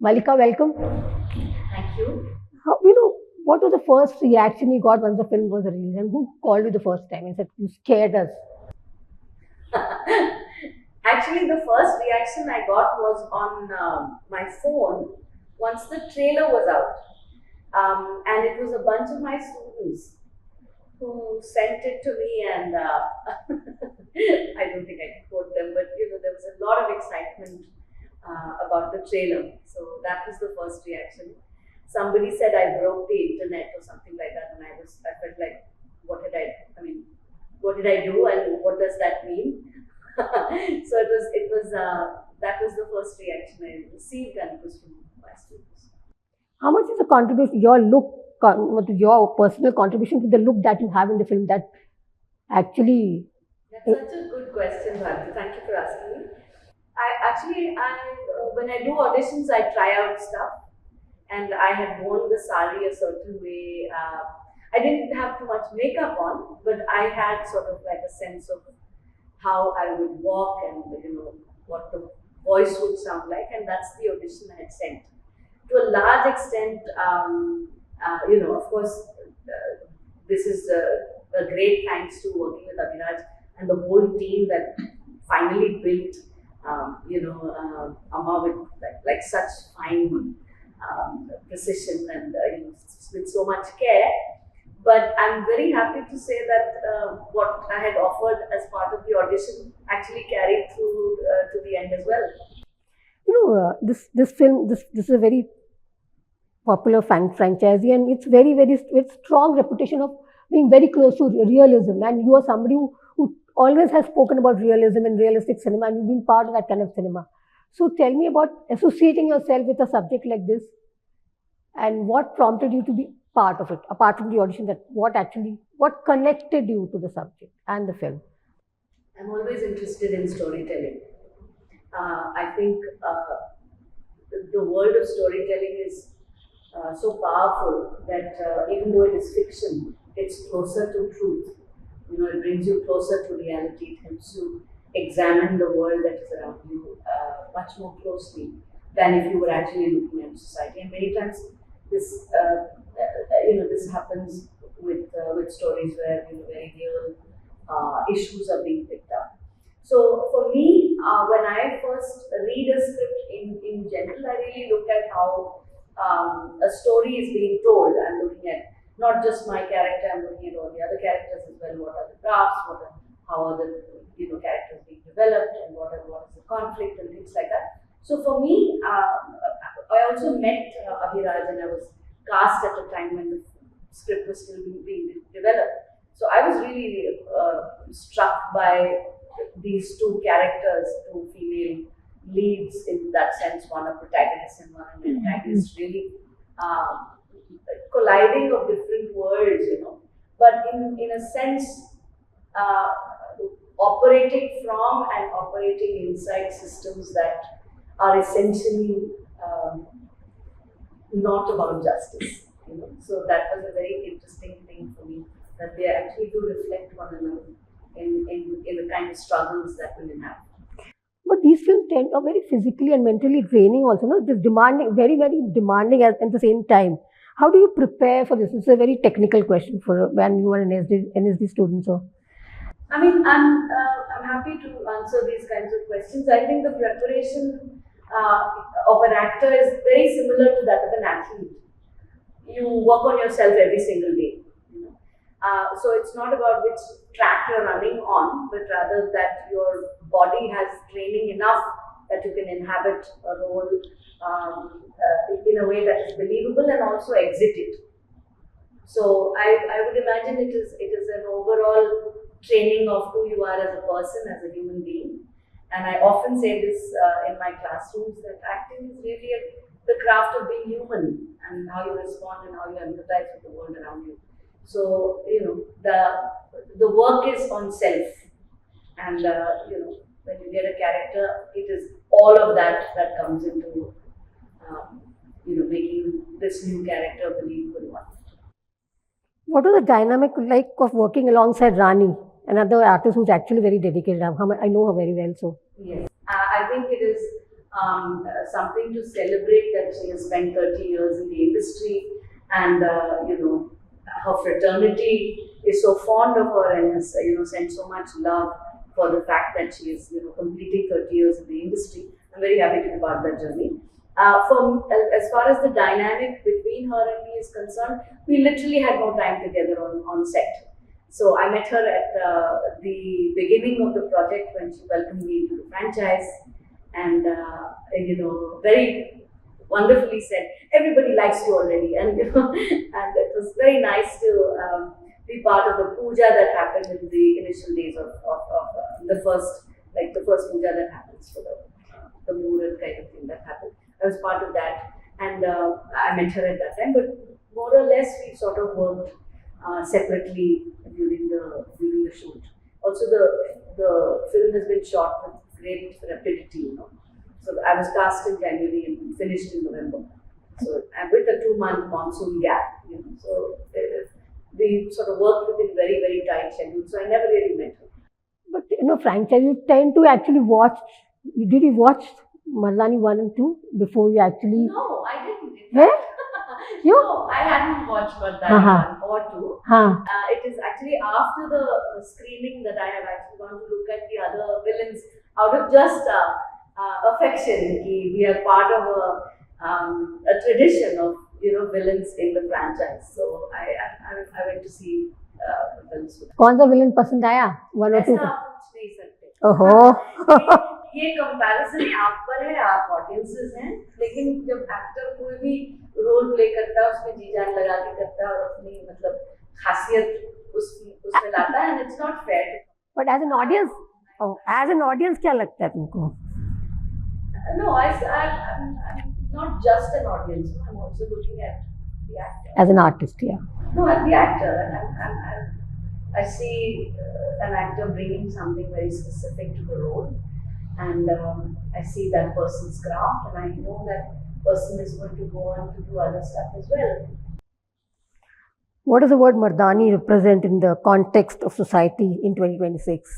Mallika, welcome. Thank you. What was the first reaction you got once the film was released, and who called you the first time and said you scared us? Actually, the first reaction I got was on my phone once the trailer was out. And it was a bunch of my students who sent it to me, and I don't think I can quote them, but there was a lot of excitement about the trailer. So that was the first reaction. Somebody said I broke the internet or something like that, and I felt like, what did I do, and what does that mean? So that was the first reaction I received, and it was from my students. How much is the contribution, your look, your personal contribution to the look that you have in the film that actually? That's such a good question, Bharti. Thank you for asking me. When I do auditions, I try out stuff, and I had worn the sari a certain way. I didn't have too much makeup on, but I had sort of like a sense of how I would walk and what the voice would sound like, and that's the audition I had sent. To a large extent, of course, this is a great thanks to working with Abhiraj and the whole team that finally built, Amma with like such fine precision and with so much care. But I'm very happy to say that what I had offered as part of the audition actually carried through to the end as well. This film, this is a very popular franchise, and it's very strong reputation of being very close to realism. And you are somebody who always has spoken about realism and realistic cinema, and you've been part of that kind of cinema. So tell me about associating yourself with a subject like this, and what prompted you to be part of it, apart from the audition, that what connected you to the subject and the film? I'm always interested in storytelling. I think the world of storytelling is so powerful that even though it is fiction, it's closer to truth. It brings you closer to reality. It helps you examine the world that is around you much more closely than if you were actually looking at society. And many times this happens with stories where very real issues are being picked up. So for me, when I first read a script in general, I really look at how a story is being told. I'm looking at not just my character, I'm looking at all the other characters as well. What are the drafts? How are the characters being developed, and what is the conflict and things like that. So for me, I also met Abhiraj, and I was cast at a time when the script was still being developed. So I was really struck by these two characters, two female leads in that sense, one a protagonist and one an antagonist, really colliding of different worlds, but in a sense operating from and operating inside systems that are essentially not about justice. So that was a very interesting thing for me, that they actually do reflect one another in the kind of struggles that women have. But these films are very physically and mentally draining also, no? Just demanding, very demanding at the same time. How do you prepare for this? It's a very technical question for when you are an NSD student. So, I'm happy to answer these kinds of questions. I think the preparation of an actor is very similar to that of an athlete. You work on yourself every single day. So it's not about which track you're running on, but rather that your body has training enough that you can inhabit a role in a way that is believable and also exit it. So I would imagine it is an overall training of who you are as a person, as a human being. And I often say this in my classrooms, that acting is really the craft of being human, and how you respond and how you empathize with the world around you. So the work is on self, and when you get a character, it is all of that comes into making this new character a believable one. what was the dynamic like of working alongside Rani, another artist who's actually very dedicated? I know her very well. So Yes, I think it is something to celebrate that she has spent 30 years in the industry, and her fraternity is so fond of her and has sent so much love for the fact that she is completing 30 years in the industry. I'm very happy to be part of that journey. As far as the dynamic between her and me is concerned, we literally had no time together on set. So I met her at the beginning of the project when she welcomed me into the franchise, and very wonderfully said, "Everybody likes you already," and and it was very nice to be part of the puja that happened in the initial days of the first puja that happens for the Murat kind of thing that happened. I was part of that, and I met her at that time. But more or less, we sort of worked separately during the shoot. Also, the film has been shot with great rapidity. So I was cast in January and finished in November. So and with a 2-month monsoon gap. So we sort of worked within very, very tight schedule. So I never really met her. But franchise, you tend to actually watch. Did you watch Mardani 1 and 2 before you actually? No, I didn't. Huh? You? No, I hadn't watched Mardani 1 or 2. It is actually after the screening that I have actually gone to look at the other villains out of just affection. We are part of a tradition of villains in the franchise. So I went to see villains. कौन सा villain पसंद आया? 1 और 2? ऐसा आप पूछ नहीं सकते. ओहो. ये कंपैरिजन आप पर है, आप ऑडियंसेस हैं, लेकिन जब एक्टर कोई भी रोल प्ले करता है उसमें जी जान लगा के करता है और अपनी मतलब खासियत उसमें लाता है, and it's not fair. But as an audience, क्या लगता है तुमको? No, I'm not just an audience. I'm also looking at the actor. As an artist, yeah. No, at the actor, and I see an actor bringing something very specific to the role. And I see that person's craft, and I know that person is going to go on to do other stuff as well. What does the word Mardani represent in the context of society in 2026?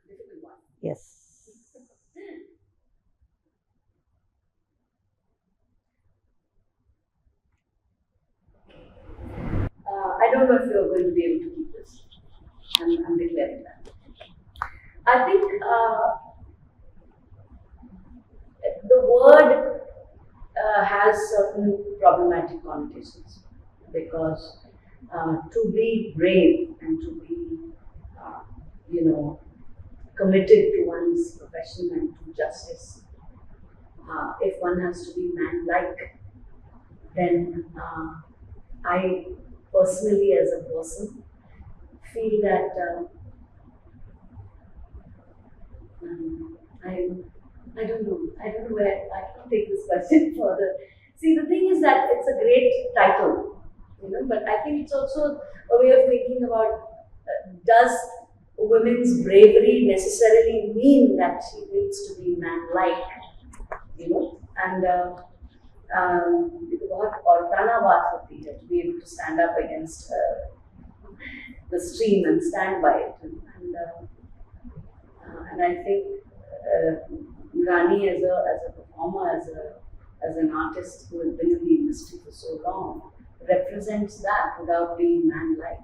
Difficult one. Yes. I don't know if you're going to be able to keep this. I'm declaring that. I think the word has certain problematic connotations, because to be brave and to be, committed to one's profession and to justice, if one has to be man-like, then I personally, as a person, feel that I don't know where I can take this question further. See, the thing is that it's a great title, but I think it's also a way of thinking about, does women's bravery necessarily mean that she needs to be man-like, and बहुत औरताना बात होती है to be able to stand up against the stream and stand by it, and I think Rani as a performer, as an artist who has been in the industry for so long, represents that without being man-like.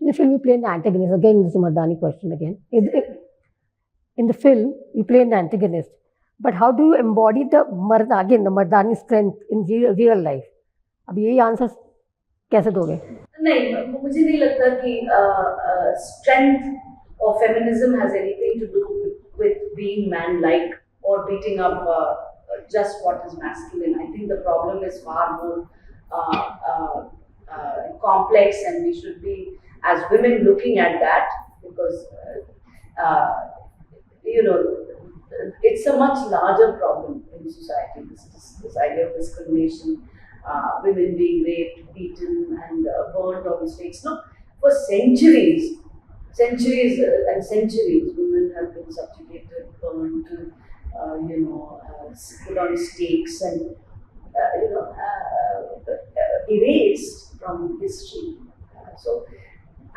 In the film, you play an antagonist. Again, this is a Mardani question again. In the film, you play an antagonist. But how do you embody the Mardani strength in real life? अब यही answer कैसे दोगे? नहीं, मुझे नहीं लगता कि strength or feminism has anything to do with being man-like or beating up just what is masculine. I think the problem is far more complex, and we should be, as women, looking at that, because it's a much larger problem in society. This idea of discrimination, women being raped, beaten, and burned on the stakes. No, for centuries, women have been subjugated, burned, put on stakes, and erased from history.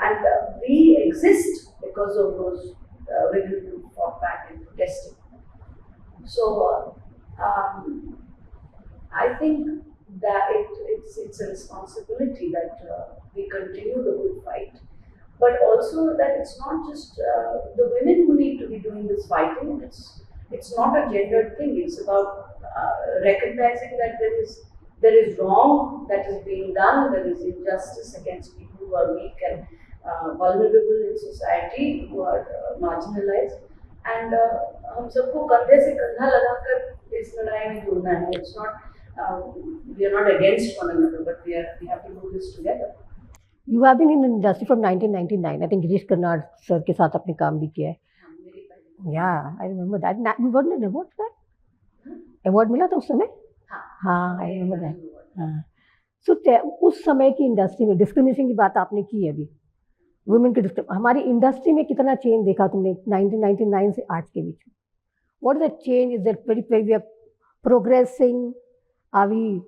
And we exist because of those women who fought back and protested. So I think that it's a responsibility that we continue the good fight, but also that it's not just the women who need to be doing this fighting. It's not a gendered thing. It's about recognizing that there is wrong that is being done. There is injustice against people who are weak and vulnerable in society, who are marginalized. And हम सबको कंधे से कंधा लगाकर इस लड़ाई में जुड़ना है. It's not we are not against one another, but we have to do this together. You have been in the industry from 1999. I think Girish Karnad sir के साथ आपने काम भी किया है. Yeah, I remember that. You got an award for that? Award मिला था उस समय? हाँ, I remember that. हाँ. So उस समय की इंडस्ट्री में डिस्क्रिमिनेशन की बात आपने की है अभी. वुमेन की हमारी इंडस्ट्री में कितना चेंज देखा तुमने 1999 से आज के बीच में? What is the change? Is that very we are progressing? Are we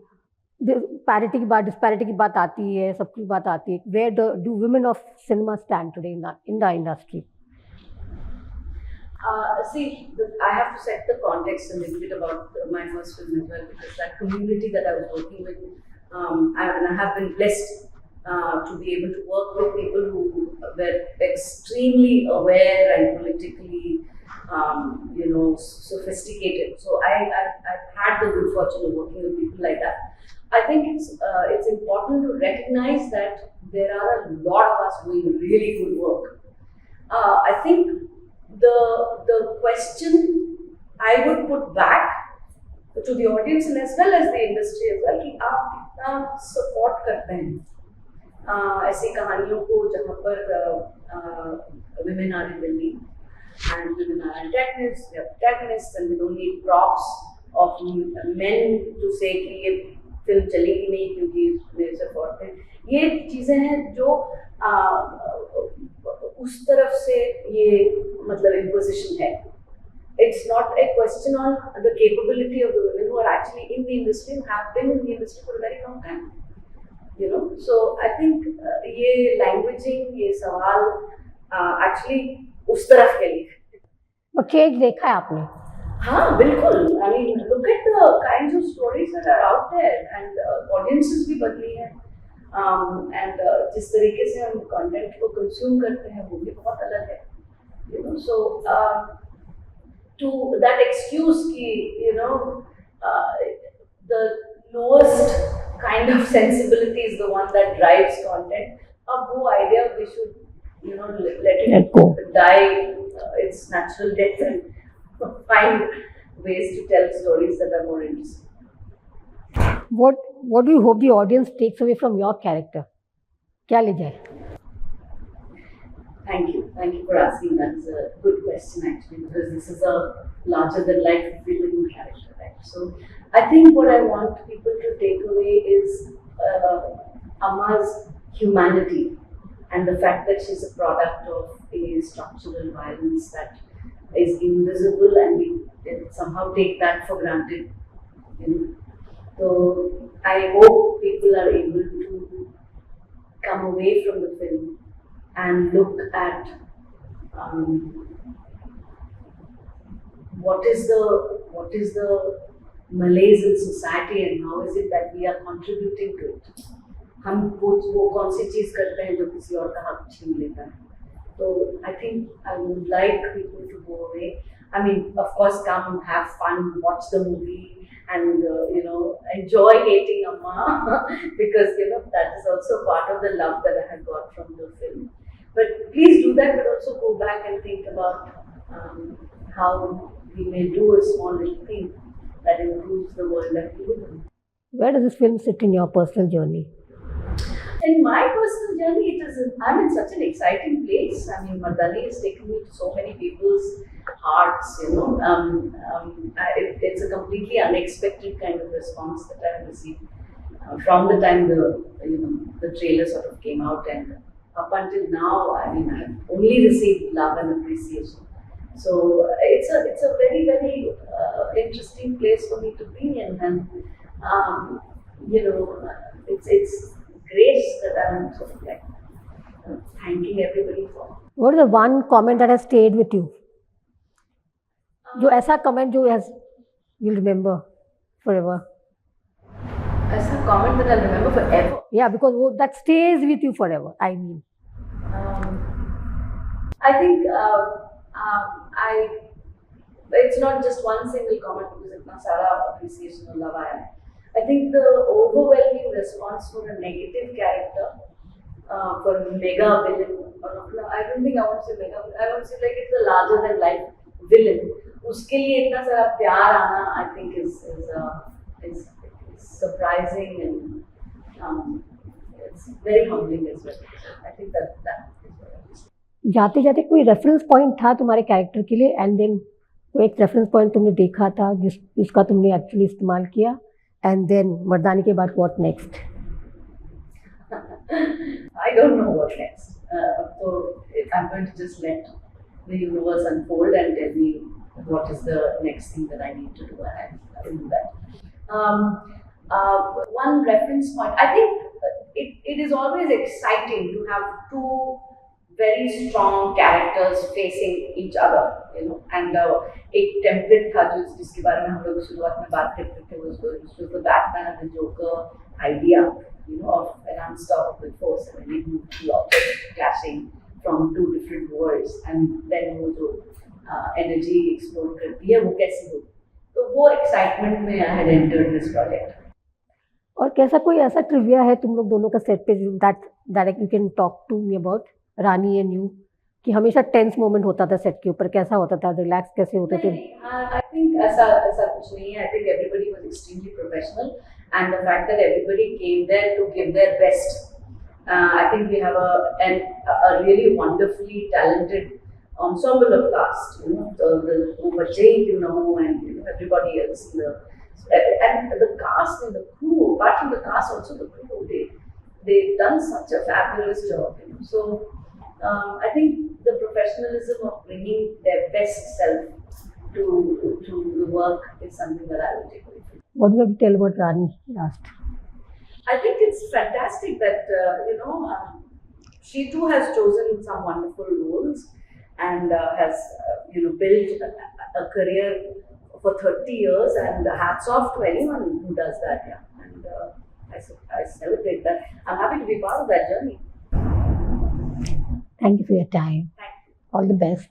parity की बात, disparity की बात आती है, सबकी बात आती है. Where do women of cinema stand today in the industry? See, I have to set the context a little bit about my first film as well, because that community that I was working with, and I have been blessed to be able to work with people who were extremely aware and politically, sophisticated. So I've had the good fortune of working with people like that. I think it's important to recognize that there are a lot of us doing really good work. I think the question I would put back to the audience and as well as the industry as well कि आप कितना support करते हैं ऐसी कहानियों को जहाँ पर women are in the lead and women are antagonists, we have protagonists and we don't need props of men to say कि ये फिल्म चलेगी नहीं क्योंकि मेरे से औरतें हैं. ये चीज़ें हैं जो उस तरफ से ये मतलब imposition है. It's not a question on the capability of the women who are actually in the industry and have been in the industry for a very long time. So I think ये languaging, ये सवाल actually उस तरफ के लिए. और change देखा है आपने? हाँ, बिल्कुल. I mean, look at the kinds of stories that are out there and audiences भी बदली हैं. And जिस तरीके से हम कंटेंट को कंज्यूम करते हैं वो भी बहुत अलग है. So to that excuse कि the lowest kind of sensibility is the one that drives content. अब वो idea we should let it go. Die its natural death and find ways to tell stories that are more interesting. What do you hope the audience takes away from your character? क्या ले जाए? Thank you for asking. That's a good question actually, because this is a larger than life villain character, right? So I think what I want people to take away is Amma's humanity and the fact that she's a product of a structural violence that is invisible and we somehow take that for granted. So I hope people are able to come away from the film and look at what is the malaise in society and how is it that we are contributing to it. हम वो कौन सी चीज़ करते हैं जो किसी और का हक छीन लेता है. So I think I would like people to go away. I mean, of course, come have fun, watch the movie, and enjoy hating Amma because that is also part of the love that I had got from the film. But please do that, but also go back and think about how we may do a small little thing that improves the world that we live in. Where does this film sit in your personal journey? In my personal journey, I'm in such an exciting place. I mean, Mardani has taken me to so many people's hearts, it's a completely unexpected kind of response that I've received from the time the trailer sort of came out, and up until now, I mean, I've only received love and appreciation. So it's a very, very interesting place for me to be in, and it's grace that I'm sort of like thanking everybody for. What is the one comment that has stayed with you? जो ऐसा comment जो has you'll remember forever. ऐसा comment that I'll remember forever. Yeah, because that stays with you forever. I mean. I think it's not just one single comment because itna sara appreciation or love aaya. I think the overwhelming response for a negative character, for mega villain, I don't think I want to say mega, I want to say like it's a larger than life villain. उसके लिए इतना सारा प्यार आना, I think is surprising and it's very humbling as well. I think that is what I was. जाते जाते कोई reference point था तुम्हारे कैरेक्टर के लिए एंड देन कोई एक रेफरेंस पॉइंट तुमने देखा था जिसका तुमने एक्चुअली इस्तेमाल किया एंड देन मर्दानी के बाद what next? I don't know what next. So I'm going to just let the universe unfold and tell me what is the next thing that I need to do, and I will do that. One reference point. I think it is always exciting to have two very strong characters facing each other, you know. And एक template था जिसके बारे में हम लोग शुरुआत में बात करते थे, was the Batman and the Joker idea, you know, of an unstoppable force. I mean, two objects clashing from two different worlds, and then वो जो energy explode करती है वो कैसे हो, तो वो excitement में I had entered this project. और कैसा कोई ऐसा ट्रिविया है तुम लोग दोनों का सेट पे that you can talk to me about Rani and you कि हमेशा टेंस मोमेंट होता था सेट के ऊपर, कैसा होता था, रिलैक्स कैसे होते थे? I think ऐसा कुछ नहीं है. I think everybody was extremely professional and the fact that everybody came there to give their best. I think we have a really wonderfully talented ensemble of cast, you know, the बच्चे ही क्यों ना हो and you know, everybody else and the cast and the crew, apart from the cast also the crew, they've done such a fabulous job, you know. So I think the professionalism of bringing their best self to the work is something that I will take away from. What do you have to tell about Rani last? I think it's fantastic that you know, she too has chosen some wonderful roles and has you know, built a career for 30 years, and hats off to anyone who does that. Yeah, and I celebrate that. I'm happy to be part of that journey. Thank you for your time. Thank you. All the best.